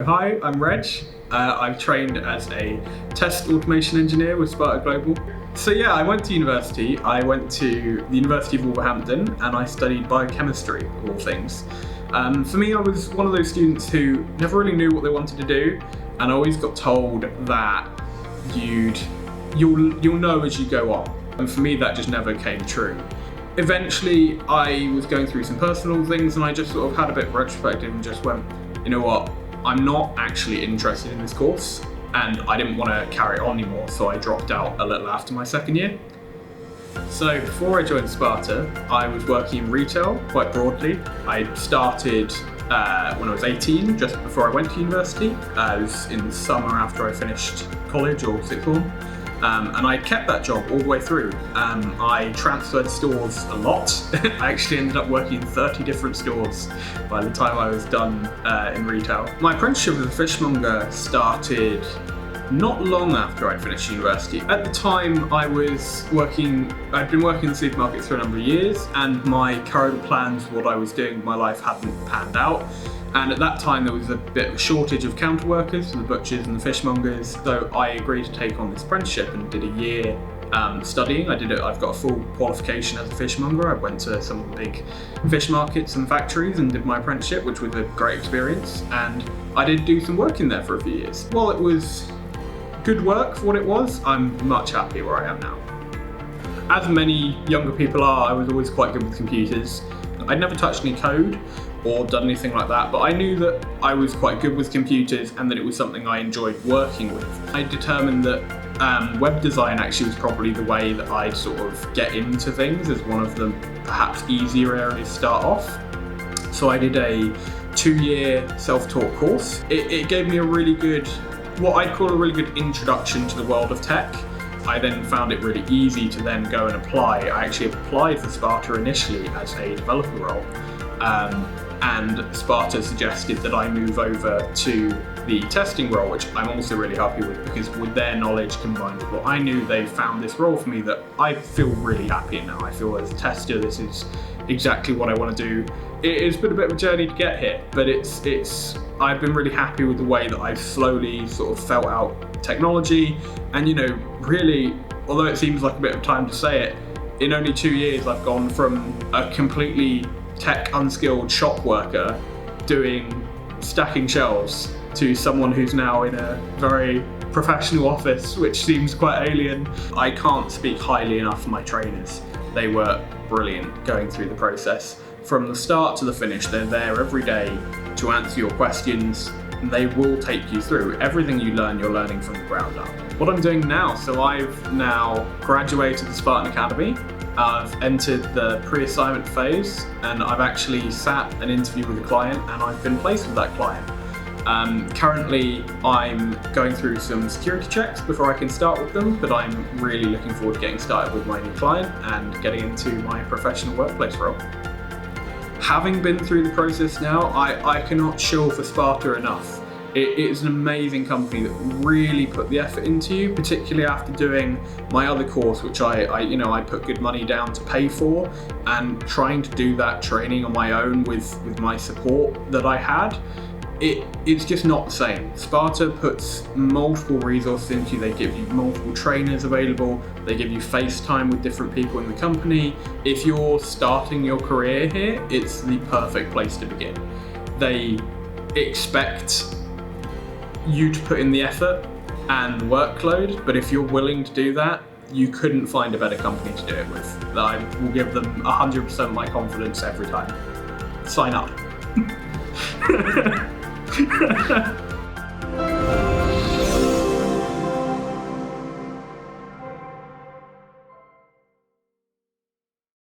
Hi, I'm Reg. I've trained as a test automation engineer with Sparta Global. So yeah, I went to university. I went to the University of Wolverhampton and I studied biochemistry, of all things. For me, I was one of those students who never really knew what they wanted to do, and I always got told that you'll know as you go on. And for me, that just never came true. Eventually, I was going through some personal things and I just sort of had a bit of retrospective and just went, you know what? I'm not actually interested in this course and I didn't want to carry it on anymore, so I dropped out a little after my second year. So before I joined Sparta, I was working in retail quite broadly. I started when I was 18, just before I went to university. It was in the summer after I finished college or sixth form. And I kept that job all the way through. I transferred stores a lot. I actually ended up working in 30 different stores by the time I was done in retail. My apprenticeship as a fishmonger started not long after I'd finished university. At the time I'd been working in the supermarkets for a number of years, and my current plans, what I was doing with my life, hadn't panned out. And at that time there was a bit of a shortage of counter workers for the butchers and the fishmongers, so I agreed to take on this apprenticeship and did a year studying. I've got a full qualification as a fishmonger. I went to some of the big fish markets and factories and did my apprenticeship, which was a great experience, and I did do some work in there for a few years. While it was good work for what it was, I'm much happier where I am now. As many younger people are, I was always quite good with computers. I'd never touched any code or done anything like that, but I knew that I was quite good with computers and that it was something I enjoyed working with. I determined that web design actually was probably the way that I'd sort of get into things as one of the perhaps easier areas to start off. So I did a 2-year self-taught course. It gave me a really good, what I'd call a really good introduction to the world of tech. I then found it really easy to then go and apply. I actually applied for Sparta initially as a developer role. And Sparta suggested that I move over to the testing role, which I'm also really happy with, because with their knowledge combined with what I knew, they found this role for me that I feel really happy in now. I feel as a tester, this is exactly what I want to do. It's been a bit of a journey to get here, but I've been really happy with the way that I've slowly sort of felt out technology. And really, although it seems like a bit of time to say it, in only 2 years I've gone from a completely tech unskilled shop worker doing stacking shelves to someone who's now in a very professional office, which seems quite alien. I can't speak highly enough of my trainers. They were brilliant going through the process. From the start to the finish, they're there every day to answer your questions, and they will take you through. Everything you learn, you're learning from the ground up. What I'm doing now, so I've now graduated the Spartan Academy. I've entered the pre-assignment phase, and I've actually sat an interview with a client and I've been placed with that client. Currently, I'm going through some security checks before I can start with them, but I'm really looking forward to getting started with my new client and getting into my professional workplace role. Having been through the process now, I cannot shill for Sparta enough. It is an amazing company that really put the effort into you, particularly after doing my other course, which I put good money down to pay for, and trying to do that training on my own with my support that I had. It's just not the same. Sparta puts multiple resources into you. They give you multiple trainers available. They give you FaceTime with different people in the company. If you're starting your career here, it's the perfect place to begin. They expect you to put in the effort and workload, but if you're willing to do that, you couldn't find a better company to do it with. I will give them 100% my confidence every time. Sign up.